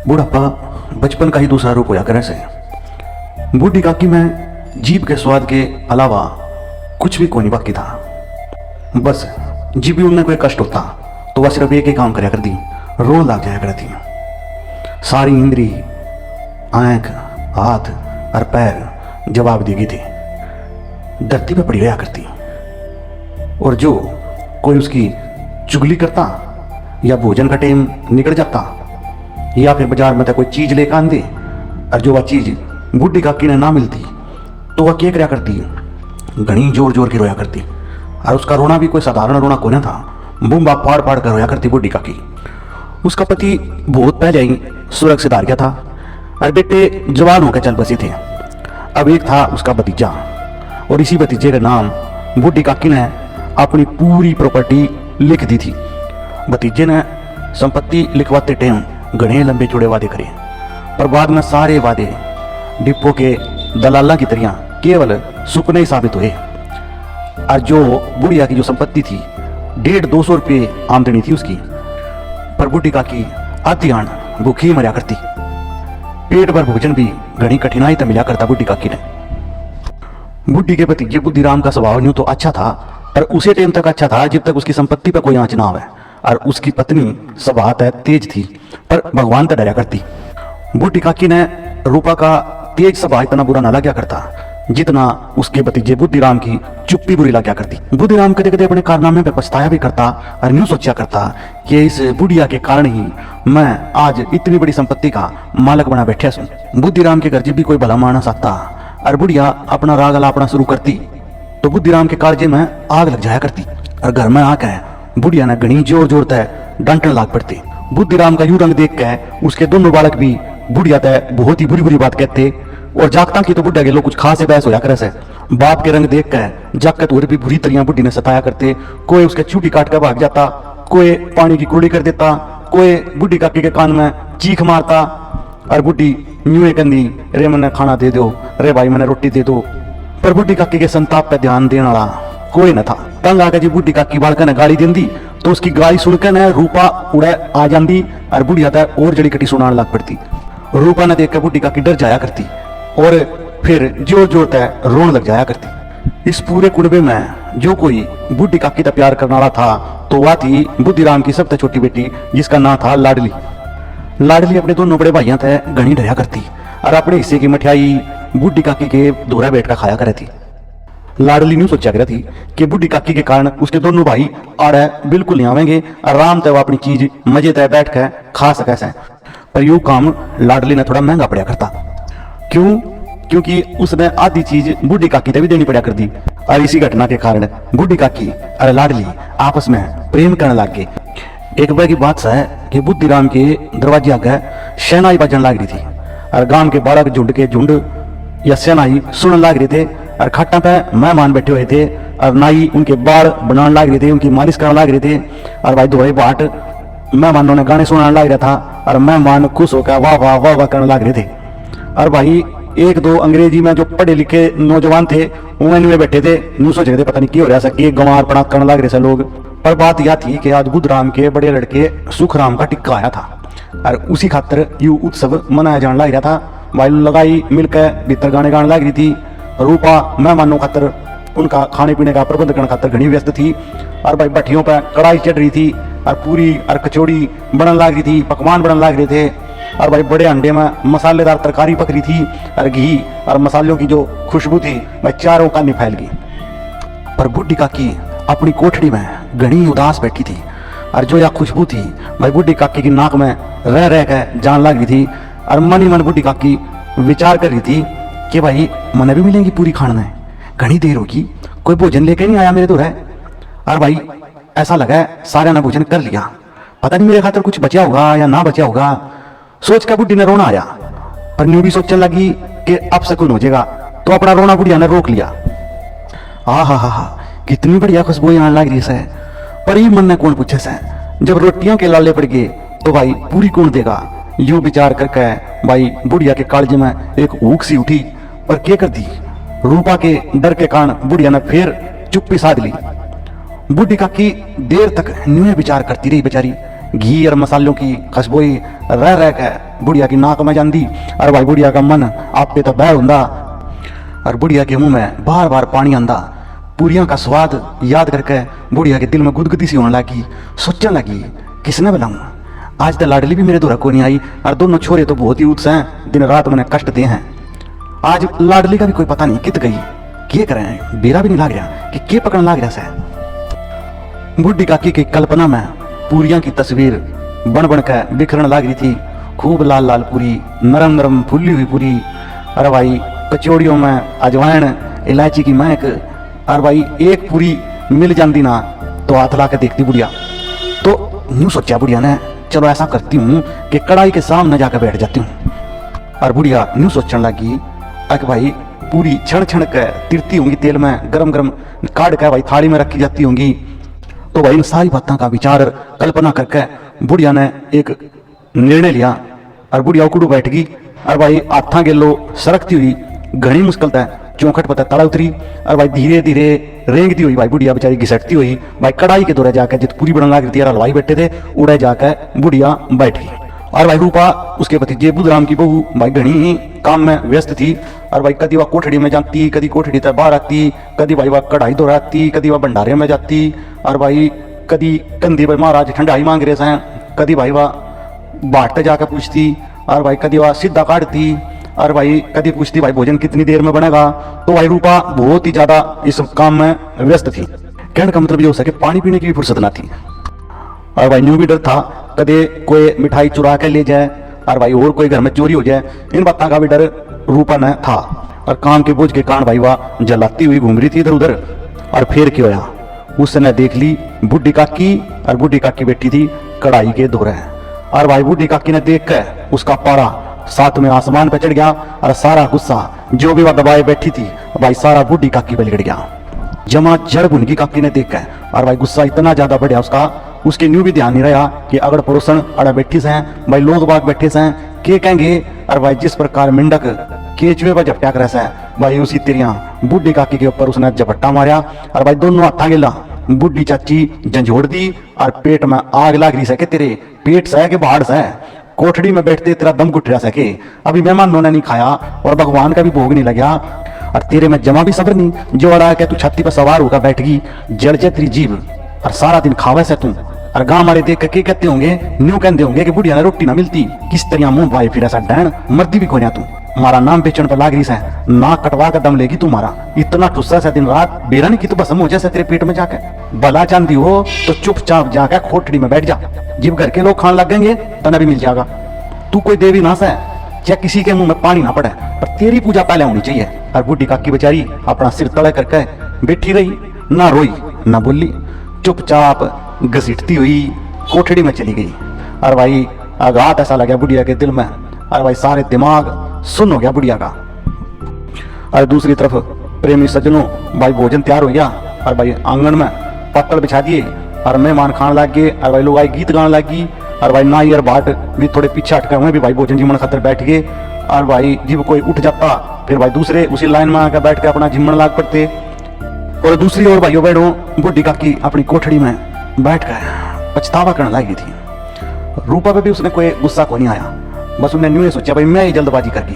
बुढ़ापा बचपन का ही दूसरा रूप होया करे से। बूढ़ी काकी में जीभ के स्वाद के अलावा कुछ भी कोई नहीं बाकी था। बस जीभ में कोई कष्ट होता तो वह सिर्फ एक ही काम करया करती, रोन लाग जाया करती। सारी इंद्री, आंख, हाथ और पैर जवाब देगी थी, धरती पे पड़ी रहा करती। और जो कोई उसकी चुगली करता या भोजन का टाइम निकल जाता या फिर बाजार में कोई चीज लेकर आंदे और जो वह चीज बूढ़ी काकी ने ना मिलती तो वह क्या करया करती, घनी जोर जोर के रोया करती। और उसका रोना भी कोई साधारण रोना कोई ना था, बूंबा फाड़ फाड़ कर रोया करती बूढ़ी काकी। उसका पति बहुत पहले ही स्वर्ग से धार गया था और बेटे जवान होकर चल बसे थे। अब एक था उसका भतीजा और इसी भतीजे का नाम बूढ़ी काकी ने अपनी पूरी प्रॉपर्टी लिख दी थी। भतीजे ने संपत्ति लिखवाते टाइम घने लंबे चौड़े वादे करे, पर बाद में सारे वादे डिपो के दलाला की तरह केवल सुपने ही साबित हुए। और जो बुढ़िया की जो संपत्ति थी 150-200 रुपये आमदनी थी उसकी, पर बूढ़ी काकी आधी आन भूखी मरिया करती। पेट भर भोजन भी घनी कठिनाई तो मिला करता बूढ़ी काकी ने। बूढ़ी के भतीजे बुद्धिराम का स्वभाव यूं तो अच्छा था, पर उसे टाइम तक अच्छा था जब तक उसकी संपत्ति पर कोई आंच ना आवे। और उसकी पत्नी स्वभाव तेज थी, पर भगवान तो डरा करती। बूढ़ी काकी ने रूपा का तेज स्वभाव इतना बुरा ना लगा करता जितना उसके भतीजे बुद्धिराम की चुप्पी बुरी लगा करती। बुद्धिराम कदे कदे अपने कारनामे पे पछताया भी करता और यूं सोचा करता कि इस बुढ़िया के कारण ही मैं आज इतनी बड़ी संपत्ति का मालिक बना बैठा हूं। बुद्धिराम के घर जब भी कोई भला मानस आता और बुढ़िया अपना राग अलापना शुरू करती तो बुद्धिराम के कालजे में आग लग जाया करती और घर में आकर बुढ़िया ने घनी जोर जोर तय डांटने लाग पड़ती। बुद्धिराम का यूं रंग देख के उसके दोनों बालक भी बुढ़िया तय बहुत ही बुरी बुरी बात कहते और जागता की तो बुढ़िया के लोग कुछ खास बहस होया करे से। बाप के रंग देख के जागत और भी बुरी तरह बुढ़ी ने सताया करते। कोई उसके चूटी काट कर भाग जाता, कोई पानी की कुड़ी कर देता, कोई बुढ़ी काकी के कान में चीख मारता और बुढ़ी यूं कहती, रे मैंने खाना दे दो, रे भाई मैंने रोटी दे दो। पर बुढ़ी काकी के संताप पे ध्यान देने वाला कोई न था। तंग आकर जी बुढ़ी काकी बालका ने गाली दी तो उसकी गाली सुनकर न रूपा उड़े आ जाती और बुढ़िया तय और जड़ी कटी सुनाने लग पड़ती। रूपा ने देख कर बुढ़ी काकी डर जाया करती और फिर जोर जोर तय रोन लग जाया करती। इस पूरे कुड़बे में जो कोई बुढ़ी काकी का प्यार करने वाला था तो वह थी बुद्धिराम की सबसे छोटी बेटी जिसका नाम था लाडली। लाडली अपने दोनों बड़े भाइयों तय घनी डरा करती और अपने हिस्से की मिठाई बूढ़ी काकी के दोहरा बैठ कर खाया करे थी। लाडली ने सोचा कर थी कि बूढ़ी काकी के कारण उसके दोनों भाई आड़े बिल्कुल नहीं आवेंगे, आराम से वो अपनी चीज मजे तय बैठ कर खा सके से। पर यू काम लाडली ने थोड़ा महंगा पड़ा करता। क्यों? क्योंकि उसने आधी चीज बूढ़ी काकी तक भी देनी पड़ा कर दी। और इसी घटना के कारण बूढ़ी काकी और लाडली आपस में प्रेम करने लग गए। एक बार की बात है कि बुद्धिराम के दरवाजे आगे शहनाई बजने लग रही थी और गांव के बालक झुंड के झुंड या शहनाई सुनने लग रहे थे और खट्टा पे मेहमान बैठे हुए थे और नाई उनके बाल बनाने लग रहे थे, उनकी मालिश करने लग रहे थे। और भाई दोहरे बाट मेहमानों ने गाने सुनाने लग रहा था और मेहमान खुश होकर वाह वाह वाह वाह करने लग रहे थे। और भाई एक दो अंग्रेजी में जो पढ़े लिखे नौजवान थे उन्हें बैठे थे, यूं सोच रहे थे पता नहीं क्या हो रहा है, गंवार पड़ा करने लग रहे थे लोग। पर बात यह थी कि आज बुद्धराम के बड़े लड़के सुखराम का टिक्का आया था और उसी खातर यू उत्सव मनाया जाने लग रहा था। भाई लगाई मिलकर भीतर गाने गाने लग रही थी। रूपा मेहमानों खातर उनका खाने पीने का प्रबंध करने खातर घनी व्यस्त थी। और भाई भट्टियों पर कढ़ाई चढ़ रही थी और पूरी और कचौड़ी बनने लग रही थी, पकवान बनने लग रहे थे। और भाई बड़े अंडे में मसालेदार तरकारी पक रही थी और घी और मसालों की जो खुशबू थी वह चारों कानी फैल गई। पर बूढ़ी काकी अपनी कोठड़ी में घनी उदास बैठी थी और जो यह खुशबू थी भाई बूढ़ी काकी की नाक में रह रह कर जान लग रही थी। और मन ही मन बूढ़ी काकी विचार कर रही थी कि भाई मन भी मिलेंगी पूरी खाना है, घनी देर होगी, कोई भोजन लेके नहीं आया मेरे तो रह। और भाई ऐसा लगा सारे ने भोजन कर लिया, पता नहीं मेरे खातर कुछ बचा होगा या ना बचा होगा। सोच कर बुढ़ी ने रोना आया, पर न्यू भी सोचने लगी कि अब शकुन हो जाएगा, तो अपना रोना बुढ़िया ने रोक लिया। हा कितनी बढ़िया खुशबू आने लग रही है। पर ये मन ने कौन पूछे से, जब रोटियों के लाले पड़ गए तो भाई पूरी कौन देगा। यूं विचार करके भाई बुढ़िया के कालजे में एक ऊख सी उठी, पर क्या कर दी, रूपा के डर के कारण बुढ़िया ने फिर चुप्पी साध ली। बूढ़ी काकी देर तक न्यू विचार करती रही बेचारी घी और मसालों की खुशबोई रह रह के बुढ़िया की नाक में जाती। और भाई बुढ़िया का मन आप पे तो बह होंदा और बुढ़िया के मुंह में बार बार पानी आंदा। पूरियां का स्वाद याद करके बुढ़िया के दिल में गुदगुदी सी होने लगी। सोचने लगी किसने बुलाऊं, आज तो लाडली भी मेरे दूर को नहीं आई और दोनों छोरे तो बहुत ही उत्साह हैं, दिन रात मैंने कष्ट दिए हैं। आज लाडली का भी कोई पता नहीं कित गई, के कर रहे हैं, बेरा भी नहीं लाग रहा कि के पकड़ने लाग रहा से। बुढ़ी काकी की कल्पना में पूरियां की तस्वीर बन बन के बिखरने लग रही थी। खूब लाल लाल पूरी, नरम नरम फूली हुई पूरी। अरे भाई कचौड़ियों में अजवाइन इलायची की महक। और भाई एक पूरी मिल जाती ना तो हाथ ला के देखती बुढ़िया। तो यूं सोचा बुढ़िया ने, चलो ऐसा करती हूँ कि कढ़ाई के सामने जाकर बैठ जाती हूँ। और बुढ़िया यूं सोचने लगी कि भाई पूरी छण छण के तिरती होंगी तेल में, गरम गरम काट के भाई थाली में रखी जाती होंगी। तो भाई इन सारी बातों का विचार कल्पना करके बुढ़िया ने एक निर्णय लिया और बुढ़िया उकड़ू बैठ गई। और भाई हाथा गेलो सरकती हुई घनी मुश्किल तय चौखट पता तला उतरी। और भाई धीरे धीरे रेंगती हुई भाई बुढ़िया बेचारी घिसटती हुई भाई कढ़ाई के दौरे जाकर जित पूरी बनने लग रही थी, हलवाई बैठे थे, उड़े जाकर बुढ़िया बैठ गई। और भाई रूपा उसके भतीजे बुधराम की बहू भाई घनी ही काम में व्यस्त थी। और भाई कदी वह कोठड़ी में जाती, कदी कोठड़ी तक बाहर आती, कदी भाई वह कढ़ाई दोहराती, कदी वह भंडारे में जाती। और भाई कदी कंधी भाई महाराज ठंडाई मांग रहे हैं, कदी भाई वह बाट तक जाकर पूछती। और भाई कदी वह सीधा काटती। और भाई कदी पूछती भाई भोजन कितनी देर में बनेगा। तो भाई रूपा बहुत ही ज्यादा इस काम में व्यस्त थी। कहने का मतलब ये हो सके पानी पीने की भी फुर्सत ना थी। और भाई न्यू भी डर था कदे कोई मिठाई चुरा के ले जाए और भाई और कोई घर में चोरी हो जाए, इन बातों का भी डर रूपा ने था। और काम के बोझ के कारण भाई वह जलाती हुई घूम रही थी इधर उधर। और फिर क्या होया, उसने देख ली बुढ़ी काकी, और बुढ़ी काकी बैठी थी कढ़ाई के दौरे। और भाई बुढ़ी काकी ने देख कर उसका पारा साथ में आसमान पे चढ़ गया और सारा गुस्सा जो भी वह दबाए बैठी थी भाई सारा बुढ़ी काकी पे लिगड़ गया। जमा जड़ बुनगी काकी ने देख कर और भाई गुस्सा इतना ज्यादा बढ़िया उसका, उसके न्यू भी ध्यान नहीं रहा कि अगर पड़ोसन अड़ा बैठी से भाई लोग बाग बैठे से के कहेंगे। और भाई जिस प्रकार मिंडक केचुए पर झपटा कर रहा है भाई उसी तिरिया बुढ़ी काकी के ऊपर उसने झपट्टा मारा। और भाई दोनों हाथा गिला बुढ़ी चाची झंझोड़ दी और पेट में आग लाग रही सके, तेरे पेट से के बाहर से कोठड़ी में बैठते तेरा दम घुट रहा सके, अभी मेहमानों ने नहीं खाया और भगवान का भी भोग नहीं लगा। और तेरे में जमा भी सब्र नहीं, जो अड़ा के तू छाती पर सवार होकर बैठ गई, जड़ जे तेरी जीव और सारा दिन खावे से तू। और गांव हमारे देख के कहते होंगे, न्यू कहते होंगे कि बुढ़िया ने रोटी ना मिलती, किस तरह मुंह भाई फिर ऐसा डैन मर्दी भी खोया तू, हमारा नाम बेचन पर लाग रही से, नाक कटवा कर दम लेगी तुम्हारा, इतना ठुस्सा से दिन रात बेरा नहीं की तो बसम हो जैसे तेरे पेट में जाके। भला चांदी हो तो चुपचाप जाकर खोटड़ी में बैठ जा, जब घर के लोग खाने लगेंगे तना भी मिल जाएगा। तू कोई देवी नाश है, चाहे किसी के मुंह में पानी ना पड़े, पर तेरी पूजा पहले होनी चाहिए। और बुढ़ी काकी बेचारी अपना सिर तले करके बैठी रही, ना रोई ना बोली, चुपचाप घसीटती हुई कोठड़ी में चली गई। और भाई आघात ऐसा लगा बुढ़िया के दिल में, और भाई सारे दिमाग सुन हो गया बुढ़िया का। और दूसरी तरफ प्रेमी सज्जनों भाई भोजन तैयार हो गया और भाई आंगन में पत्तल बिछा दिए और मेहमान खाने लग गए। और भाई लोग आई गीत गाने लगी और भाई नाई और बाट भी थोड़े पीछे हटके हुए भी भाई भोजन जिमन खातर बैठ गए। और भाई जब कोई उठ जाता फिर भाई दूसरे उसी लाइन में आकर बैठ के अपना जिमन लाग पड़ते। और दूसरी ओर भाइयों बहनों बुढ़ी काकी अपनी कोठड़ी में बैठ कर पछतावा करने लगी थी। रूपा पे भी उसने कोई गुस्सा को नहीं आया, बस उन्हें न्यू सोचा भाई मैं ही जल्दबाजी कर गई,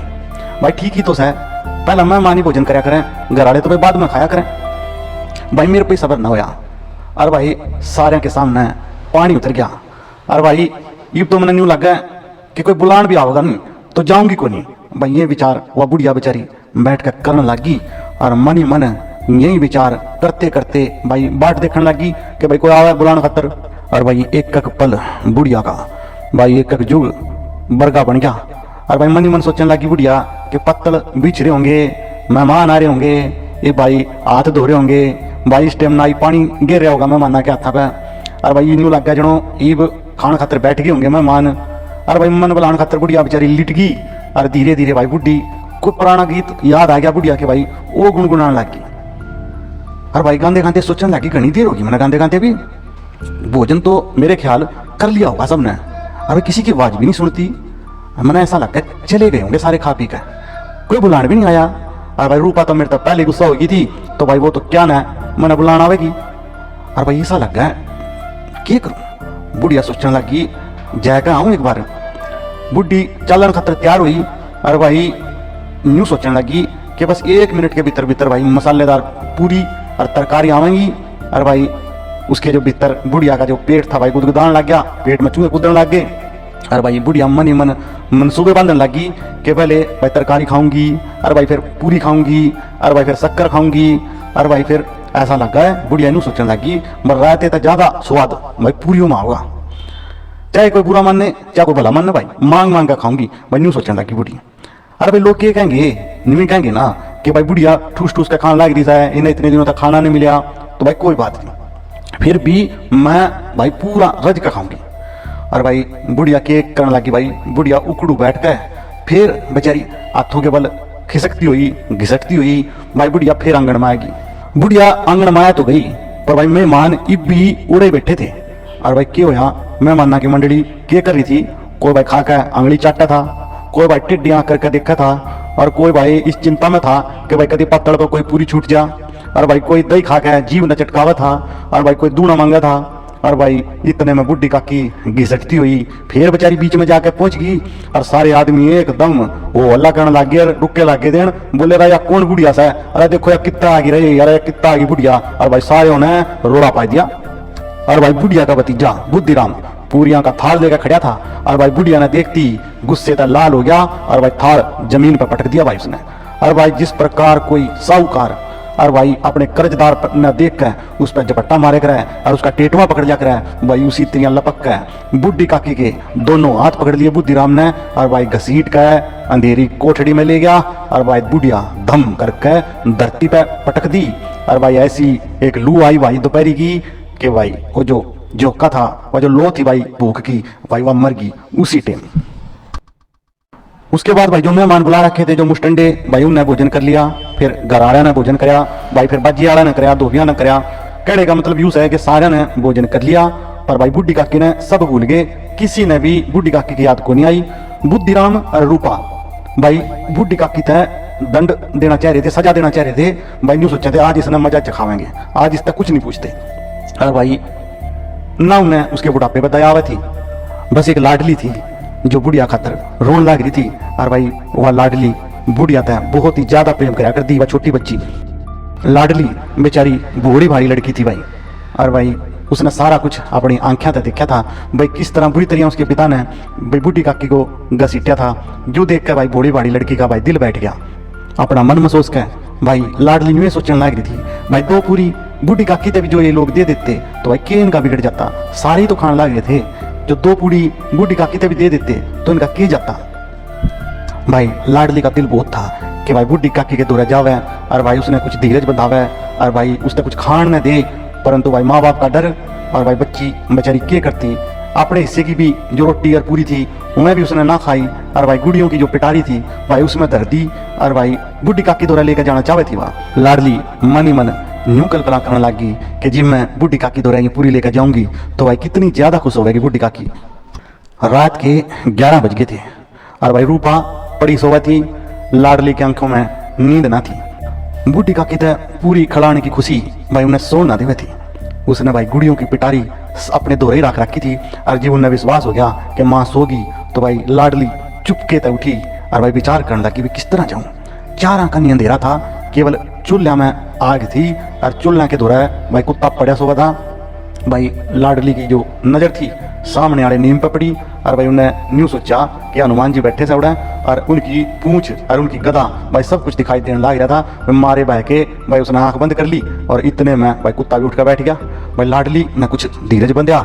भाई ठीक ही तो सह, पहला मेहमान ही भोजन कराया करें, घर वाले तो भाई बाद में खाया करें, भाई मेरे पे सब्र न होया। और भाई सारे के सामने पानी उतर गया। और भाई ये तो मैंने न्यू लगा कि कोई बुलान भी आओगा नहीं तो जाऊंगी को नहीं, भाई ये विचार वह बुढ़िया बेचारी बैठ कर करने लगी। और मन ही मन यही विचार करते करते भाई बाट देखने लगी कि भाई कोई आवे बुलाने खातर। और भाई एक एक पल बुढ़िया का भाई एक एक जुग बरगा बन गया। और भाई मन ही मन सोचने लगी बुढ़िया कि पत्तल बिछ रहे होंगे, मेहमान आ रहे होंगे, ये भाई हाथ धो रहे होंगे, भाई इस टाइम नाई पानी गिर रहा होगा मेहमान के हाथा पे। और भाई न्यू लग गया जनो ईब खाने खातर बैठ गए होंगे मेहमान। और भाई मन बुलाने खातर बुढ़िया बेचारी लिट गई। और धीरे धीरे भाई बुढ़ी कोई पुराना गीत याद आ गया बुढ़िया के, भाई वो गुनगुनाने लगी। और भाई गांधे गांधे सोचने लगी घनी देर होगी मैंने गांधे गांधे भी, भोजन तो मेरे ख्याल कर लिया होगा सबने, अरे किसी की आवाज भी नहीं सुनती, मैंने ऐसा लगता है चले गए होंगे सारे खा पी कर, कोई बुलाने भी नहीं आया। और भाई रूपा तो मेरे तक पहले गुस्सा हो गई थी, तो भाई वो तो क्या ना मैंने बुलाना आवेगी। और भाई ऐसा लग गया क्या करूं, बुढ़िया सोचने लगी जाएगा आऊँ एक बार। बुढ़ी चलन खातर तैयार हुई और भाई यूं सोचने लगी कि बस 1 मिनट के भीतर भीतर भाई मसालेदार पूरी और तरकारी आवेंगी। और भाई उसके जो भीतर बुढ़िया का जो पेट था भाई गुदगुदान लग गया, पेट में चूहे कूदने लग गए। और भाई बुढ़िया मन ही मन मनसूबे बांधने लगी कि पहले भाई तरकारी खाऊंगी और भाई फिर पूरी खाऊंगी और भाई फिर शक्कर खाऊंगी। और भाई फिर ऐसा लगा है बुढ़िया यूं सोचने लगी मर रहते तो ज्यादा स्वाद भाई पूरियों में होगा, चाहे कोई बुरा माने चाहे कोई भला माने भाई मांग मांग कर खाऊंगी। भाई यूं सोचने लगी बुढ़िया। अरे भाई लोग क्या कहेंगे, नहीं कहेंगे ना कि भाई बुढ़िया ठूस ठूस का खाना लग रही है, इन्हें इतने दिनों तक खाना नहीं मिला। तो भाई कोई बात नहीं, फिर भी मैं भाई पूरा रज का खाऊंगी। और भाई बुढ़िया केक करने लगी। भाई बुढ़िया उकड़ू बैठ गए, फिर बेचारी हाथों के बल खिसकती हुई घिसकती हुई भाई बुढ़िया फिर आंगन में आएगी। बुढ़िया आंगन में आया तो गई, पर भाई मेहमान इब भी उड़े बैठे थे। और भाई क्या होया, मेहमाना की मंडली क्या कर रही थी, कोई भाई खा कर आंगली चाटा था, कोई भाई टिड्डियां करके देखा था, और कोई भाई इस चिंता में था कि भाई कभी पत्तड़ को कोई पूरी छूट जा। और भाई कोई दही खा के जीव न चटकावा था, और भाई कोई दूना मांगा था। और भाई इतने में बुढ़ी काकी घिसटती हुई फिर बेचारी बीच में जाके पहुंच गई। और सारे आदमी एकदम वो हल्ला करने लग गए, रुके लगे देन, बोले रहा कौन बुढ़िया सा, अरे देखो यार कितना आ गई रही, अरे कितना आ गई बुढ़िया। और भाई सारे ने रोड़ा पा दिया। और भाई बुढ़िया का भतीजा बुद्धिराम पूरियां का थाल लेकर खड़ा था। और भाई बुढ़िया ने देखती गुस्से से लाल हो गया और भाई थाल जमीन पर पटक दिया भाई उसने। और भाई जिस प्रकार कोई साहूकार और भाई अपने कर्जदार न देख कर उस पर झपट्टा मारे कर और उसका टेटवा पकड़ लिया कर, भाई उसी तरह लपक कर बुढ़ी काकी के दोनों हाथ पकड़ लिए बुद्धिराम ने। और भाई घसीट कर अंधेरी कोठड़ी में ले गया। और भाई बुढ़िया धम करके धरती पे पटक दी। और भाई ऐसी एक लू आई भाई दोपहरी की कि भाई वो जो जोका था, वह जो लो थी भाई भूख की, भाई वह मर गई उसी टाइम। उसके बाद भाई जो मेहमान बुला रखे थे जो मुस्टंडे भाई उन्हें भोजन कर लिया, फिर घराड़ा ने भोजन कराया, भाई फिर बाजी वाला ने कराया, धोबिया ने कराया। कहने का मतलब यूं है कि सारे ने भोजन कर लिया, पर भाई बुढ़ी काकी ने सब भूल गए, किसी ने भी बुढ़ी काकी की याद को नहीं आई। बुद्धिराम और रूपा भाई बुढ़ी काकी थे दंड देना चाह रहे थे, सजा देना चाह रहे थे। भाई यूं सोचे थे आज इसने मजा चखावेंगे, आज इस तक कुछ नहीं पूछते। और भाई ना उन्हें उसके बुढ़ापे पर दया थी, बस एक लाडली थी जो बुढ़िया खातर रोन लग रही थी। और भाई वह लाडली बुढ़िया था बहुत ही ज्यादा प्रेम कराया करती, वह छोटी बच्ची लाडली बेचारी बूढ़ी भारी लड़की थी भाई। और भाई उसने सारा कुछ अपनी आंखें तक देखा था भाई किस तरह बुरी तरह उसके पिता ने भाई बुढ़ी काकी को घसीटा था। जो देख कर भाई बूढ़ी भारी लड़की का भाई दिल बैठ गया, अपना मन महसूस कर भाई लाडली ने सोचने लग रही थी भाई दो पूरी बुढ़ी काकी तक जो ये लोग दे देते तो भाई के इनका बिगड़ जाता, सारे तो खाने लग रहे थे, जो दो पूरी बुढ़ी काकी तक भी दे देते तो इनका के जाता। भाई लाडली का दिल बहुत था कि भाई बुढ़ी काकी के दूर जावे और भाई उसने कुछ धीरज बंधावे और भाई उसने कुछ खान न दे। परंतु भाई माँ बाप का डर और भाई बच्ची बेचारी क्या करती, अपने हिस्से की भी जो रोटी और पूरी थी उन्हें भी उसने ना खाई। और भाई गुड़ियों की जो पिटारी थी भाई उसमें धर दी। और भाई बुढ़ी काकी दौरा लेकर जाना चाहे थी वह लाडली मन ही मन यूं कल्पना करने लगी कि जिब मैं बुढ़ी काकी दौरा ये पूरी लेकर जाऊंगी तो भाई कितनी ज्यादा खुश होगी बुढ़ी काकी। रात के 11 बज गए थे और भाई रूपा पड़ी सोवा थी, लाडली की आंखों में नींद ना थी। बुढ़ी काकी तो पूरी खड़ाने की खुशी भाई उन्हें सो ना देवे थी। उसने भाई गुड़ियों की पिटारी अपने दोरे रख रखी थी और जब उन्हें विश्वास हो गया कि माँ सोगी तो भाई लाडली चुपके तक उठी और भाई विचार करने लगी किस तरह जाऊं। 4 आंख का अंधेरा था, केवल चूल्हा में आग थी और चूल्हा के दौरा भाई कुत्ता पड़ा सोगा था। भाई लाडली की जो नजर थी सामने वाले नीम पर पड़ी और भाई उन्हें न्यू सोचा कि हनुमान जी बैठे से उड़ा और उनकी पूंछ और उनकी गदा भाई सब कुछ दिखाई देने लग रहा था। मारे बह के भाई उसने आंख बंद कर ली और इतने में भाई कुत्ता भी उठकर बैठ गया। भाई लाडली ने कुछ धीरज बंध्या,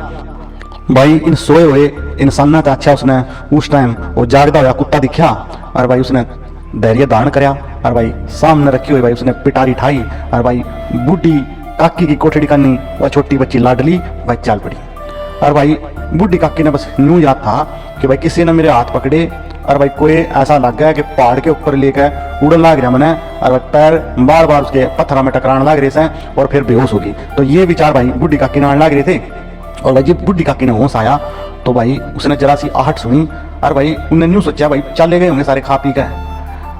भाई इन सोए हुए इंसान ने अच्छा उसने उस टाइम वो जागदा हुआ कुत्ता दिखा और भाई उसने धैर्य धारण कराया और भाई सामने रखी हुई भाई उसने पिटारी ठाई और भाई बुढ़ी काकी की कोठड़ी करनी वह छोटी बच्ची लाडली भाई चाल पड़ी। और भाई बुढ़ी काकी ने बस न्यू याद था कि भाई किसी ने मेरे हाथ पकड़े और भाई कोई ऐसा लग गया कि पहाड़ के ऊपर लेकर उड़न लग रहा मैंने और भाई पैर बार बार उसके पत्थर में टकराने लग रहे थे और फिर बेहोश होगी। तो ये विचार भाई बुढ़ी काकी ने आने लग रहे थे। और भाई जब बुढ़ी काकी ने होश आया तो भाई उसने जरा सी आहट सुनी और भाई उन्हें न्यू सोचा भाई चले गए होंगे सारे खा पी कर।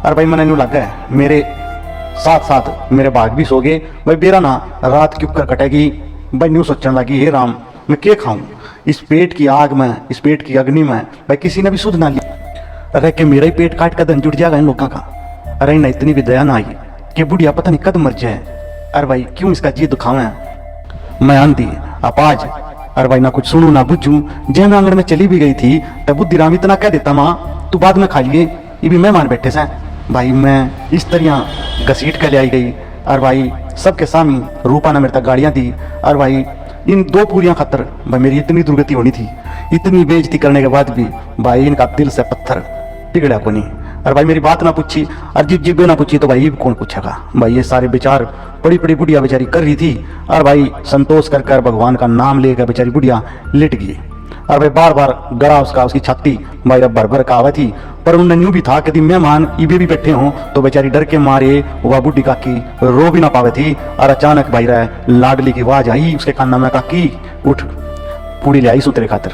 और भाई मैंने न्यू लग गया मेरे साथ साथ मेरे बाघ भी सो गए भाई, बेरा ना रात क्यों कर कटेगी। भाई न्यू सोचने लगी हे राम मैं क्या खाऊं, इस पेट की आग में, इस पेट की अग्नि में भाई किसी ने भी सुध ना लिया। अरे कि मेरा ही पेट काट कर धन जुट जाएगा इन लोगों का। अरे ना इतनी भी दया ना आई कि बुढ़िया पता नहीं कद मर जाए। अरे भाई क्यों इसका जी दुखावे। मैं आंधी अपाज, अरे भाई ना कुछ सुनू ना बुझू। जब मैं आंगन में चली भी गई थी तब बुद्धिराम इतना कह देता, माँ तू बाद में खा लिए, ये भी मेहमान बैठे से। भाई मैं इस तरह घसीट कर ले आई गई। और भाई सबके सामने रूपा ने मेरे तक गाड़ियाँ दी। और भाई इन 2 पूरियां खातर भाई मेरी इतनी दुर्गति होनी थी। इतनी बेइज्जती करने के बाद भी भाई इनका दिल से पत्थर पिघला को नहीं। और भाई मेरी बात ना पूछी और जिब्बे ना पूछी तो भाई ये कौन पूछेगा। भाई ये सारे विचार बड़ी बड़ी बुढ़िया बेचारी कर रही थी। और भाई संतोष कर कर भगवान का नाम लेकर बेचारी बुढ़िया लेट गई। और भाई बार बार गड़ा उसकी छाती भाई भर भर का आवा थी। पर उन्हें यूं भी था कि मेहमान इबे भी बैठे हों तो बेचारी डर के मारे वह बुढ़ी काकी रो भी ना पावे थी। और अचानक भाई रहा लाडली की आवाज आई उसके कान में, काकी उठ, पूड़ी ले आई सू तेरे खातिर।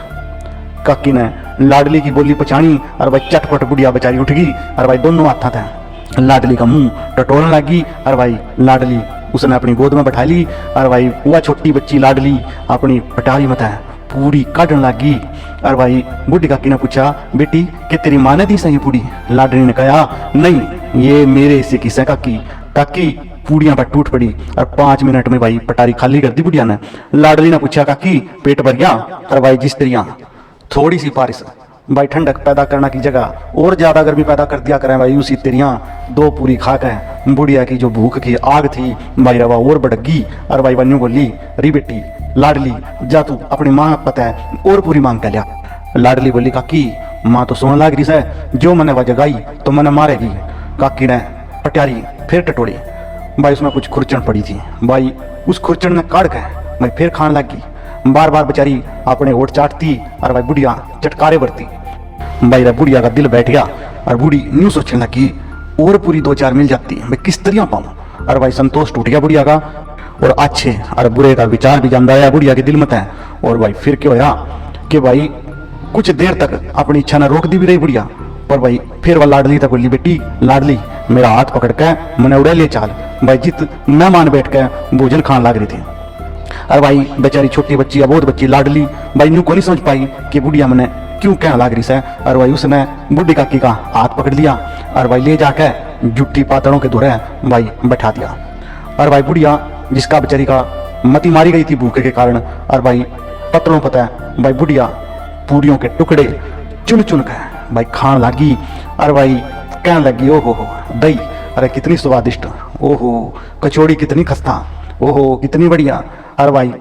काकी ने लाडली की बोली पहचानी और भाई चटपट बुढ़िया बेचारी उठ गई। और भाई दोनों हाथा थे लाडली का मुंह टटोलने लगी। और भाई लाडली उसने अपनी गोद में बैठा ली। और भाई वह छोटी बच्ची लाडली अपनी पटारी में पूरी काटने लगी। और भाई बुढ़ी काकी ने पूछा, बेटी कि तेरी माँ ने दी सही पूड़ी? लाडली ने कहा, नहीं ये मेरे हिस्से की है काकी। काकी पूड़ियां पर टूट पड़ी और 5 मिनट में भाई पटारी खाली कर दी बुढ़िया ने। लाडली ने पूछा, काकी पेट भर गया? और भाई जिस तरह थोड़ी सी बारिश भाई ठंडक पैदा करना की जगह और ज्यादा गर्मी पैदा कर दिया करें भाई, उसी तरह 2 पूरी खा के बुढ़िया की जो भूख की आग थी भाई रवा और भड़की। और भाई बन्नू बोली, री बेटी लाडली जा तू अपनी माँ पता है और पूरी मांग कर लिया। लाडली बोली, काकी माँ तो सोने लाग रही है, जो मैंने वह जगाई तो मैंने मारेगी। काकी ने पटियारी फिर टटोड़ी। भाई उसमें कुछ खुरचन पड़ी थी। भाई उस खुरचन ने काट के भाई फिर खाने लगी। बार बार बेचारी अपने होठ चाटती और भाई बुढ़िया चटकारे बरती। भाई बुढ़िया का दिल बैठ गया और बूढ़ी न्यू सोचने लगी और पूरी 2-4 मिल जाती मैं किस तरह पाऊँ। और भाई संतोष टूट गया बुढ़िया का और अच्छे और बुरे का विचार भी जम आया बुढ़िया के दिल में है। और भाई फिर क्या होया कि भाई कुछ देर तक अपनी इच्छा ने रोक दी भी रही बुढ़िया। पर भाई फिर वह लाडली तक बोली, बेटी लाडली मेरा हाथ पकड़ के मैंने उड़ा ले चाल। भाई जित मेहमान बैठ के भोजन खान लग रही थी। और भाई बेचारी छोटी बच्ची अबोध बच्ची लाडली भाई न्यू को नहीं समझ पाई कि बुढ़िया मैंने क्यों कहने लग रही है। और भाई उसने बुढ़ी काकी का हाथ पकड़ लिया और भाई ले जाके जुट्टी पातड़ों के धुरे भाई बैठा दिया। और भाई बुढ़िया जिसका बेचारी का मती मारी गई थी भूखे के कारण, और भाई पत्रों पता है भाई बुढ़िया पूरियों के टुकड़े चुन चुन के भाई खान लगी। और भाई कहने लगी, ओहो दही अरे कितनी स्वादिष्ट, ओहो कचौड़ी कितनी खस्ता, ओहो कितनी बढ़िया। और भाई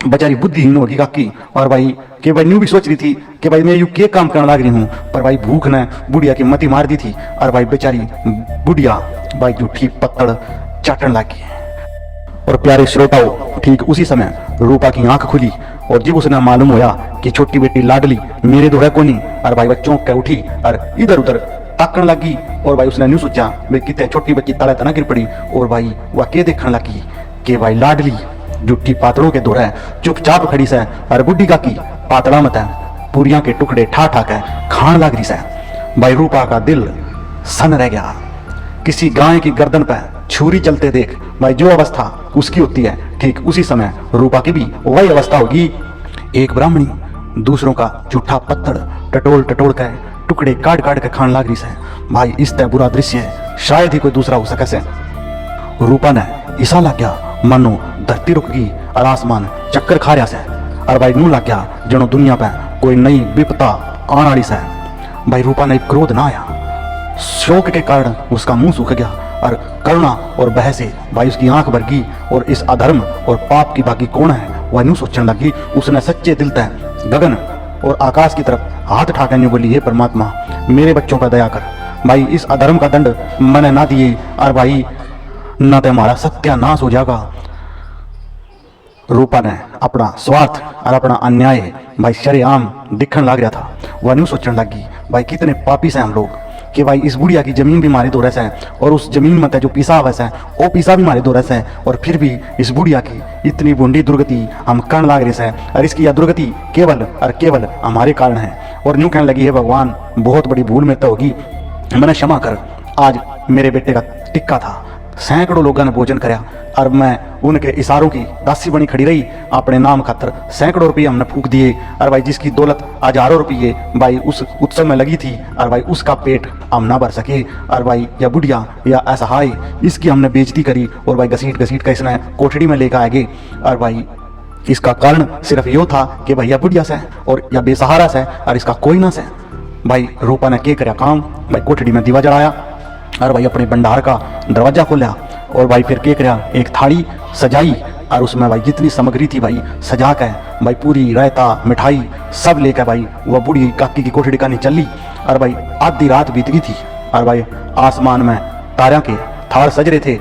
बेचारी बुद्धिहीन होगी काकी। और भाई कि भाई न्यू भी सोच रही थी कि भाई मैं यू के काम करने लग रही हूँ। पर भाई भूख ने बुढ़िया की मती मार दी थी। और भाई बेचारी बुढ़िया भाई जूठी पत्तड़ चाटने लगी। और प्यारे श्रोताओं ठीक उसी समय रूपा की आंख खुली और जब उसने मालूम होया कि छोटी बेटी लाडली मेरे दो है कोनी। और भाई वह चौंक के उठी और इधर उधर ताकने लगी। और भाई उसने न्यू सोचा भाई कितने छोटी बच्ची तले तना गिर पड़ी। और भाई वह के देखने लगी कि भाई लाडली जुट्टी पातड़ों के दौरे चुपचाप खड़ी से और बुढ़ी का की पातड़ा मत पूरियां के टुकड़े ठा ठा के खान लग रही से। भाई रूपा का दिल सन रह गया। किसी गाय की गर्दन पर छुरी चलते देख भाई जो अवस्था उसकी होती है ठीक उसी समय रूपा की भी वही अवस्था होगी। एक ब्राह्मणी दूसरों का जूठा पत्थर टटोल टटोल के टुकड़े काट काट के खान लग रही से। भाई इस तरह बुरा दृश्य शायद ही कोई दूसरा हो सके से। रूपा ने ऐसा लग गया मानो धरती रुक गई और आसमान चक्कर खा रहा से। और भाई नू लग गया जनो दुनिया पे कोई नई विपता आने वाली से। भाई रूपा ने क्रोध ना आया, शोक के कारण उसका मुंह सूख गया और करुणा और बह से भाई उसकी आंख भर गई। और इस अधर्म और पाप की बाकी कौन है वह न्यू सोचने लगी। उसने सच्चे दिल तक गगन और आकाश की तरफ हाथ उठाकर बोली, हे परमात्मा मेरे बच्चों पर दया कर। भाई इस अधर्म का दंड मैंने ना दिए और भाई ना तो हमारा सत्यानाश हो जाएगा। रूपा ने अपना स्वार्थ और अपना अन्याय भाई शरेआम दिखने लग रहा था। वह न्यू सोचने लगी भाई कितने पापी से हम लोग कि भाई इस बुढ़िया की जमीन भी मारे दो रस है और उस जमीन में जो पीसा हुआ है वो पीसा भी मारे दो रस है। और फिर भी इस बुढ़िया की इतनी बूंदी दुर्गति हम करने लग रहे हैं और इसकी यह दुर्गति केवल और केवल हमारे कारण है। और न्यू कहने लगी है भगवान बहुत बड़ी भूल में तो होगी, मैंने क्षमा कर। आज मेरे बेटे का टिक्का था, सैकड़ों लोगों ने भोजन कराया और मैं उनके इशारों की दासी बनी खड़ी रही। अपने नाम खातर सैकड़ों रुपये हमने फूक दिए और भाई जिसकी दौलत हजारों रुपये भाई उस उत्सव में लगी थी और भाई उसका पेट हम ना भर सके। और भाई या बुढ़िया या असहाय इसकी हमने बेइज्जती करी और भाई घसीट घसीट कर इसने कोठड़ी में लेकर आए गए। और भाई इसका कारण सिर्फ यो था कि भैया बुढ़िया से और या बेसहारा से और इसका कोई ना से। भाई रूपा ने क्या कराया काम, भाई कोठड़ी में दीवा जलाया और भाई अपने भंडार का दरवाजा खोला और भाई फिर क्या कराया, एक थाली सजाई और उसमें भाई जितनी सामग्री थी भाई सजा के भाई पूरी रायता मिठाई सब लेकर भाई वह बूढ़ी काकी की कोठड़ी का नहीं चली। और भाई आधी रात बीत गई थी और भाई आसमान में तारों के थार सज रहे थे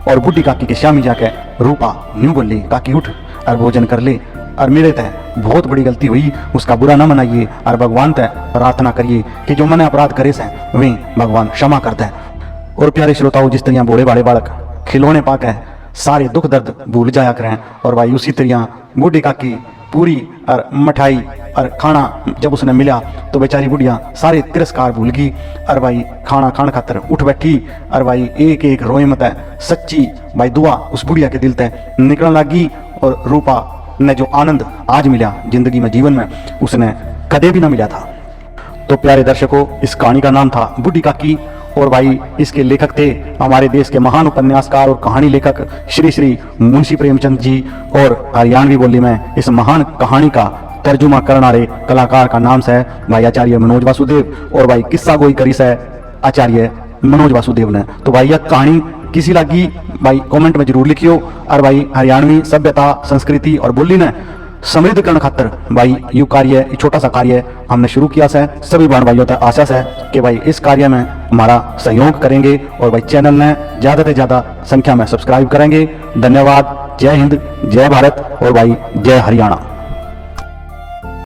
और बूढ़ी काकी के शामी जाके रूपा यूं बोली, काकी उठ और भोजन कर ले और मेरे तय बहुत बड़ी गलती हुई, उसका बुरा ना मनाइए और भगवान तय प्रार्थना करिए कि जो मैंने अपराध करे से वे भगवान क्षमा करते हैं। और प्यारे श्रोताओं, जिस तरह बूढ़े बाड़े बालक खिलौने पाके सारे दुख दर्द भूल जाया करें और भाई उसी तरह बूढ़ी काकी पूरी और मिठाई और खाना जब उसने मिला तो बेचारी बुढ़िया सारे तिरस्कार भूल गई और भाई खाना खान खातर उठ बैठी और भाई एक एक रोए मत सच्ची भाई दुआ उस बुढ़िया के दिल तक निकलने लगी। और रूपा ने जो आनंद आज मिला जिंदगी में जीवन में उसने कदे भी ना मिला था। तो प्यारे दर्शकों, इस कहानी का नाम था बूढ़ी काकी और भाई इसके लेखक थे हमारे देश के महान उपन्यासकार और कहानी लेखक श्री श्री मुंशी प्रेमचंद जी। और हरियाणवी बोली में इस महान कहानी का तर्जुमा करने वाले कलाकार का नाम है भाई आचार्य मनोज वासुदेव और भाई किस्सा गोई करी से आचार्य मनोज वासुदेव ने। तो भाई यह कहानी किसी लगी भाई कमेंट में जरूर लिखियो। और भाई हरियाणवी सभ्यता संस्कृति और बोली ने समृद्ध करने खातर भाई यू कार्य छोटा सा कार्य हमने शुरू किया है। सभी बहन भाइयों तक आशा है कि भाई इस कार्य में हमारा सहयोग करेंगे और भाई चैनल ने ज़्यादा से ज़्यादा संख्या में सब्सक्राइब करेंगे। धन्यवाद। जय हिंद, जय भारत और भाई जय हरियाणा।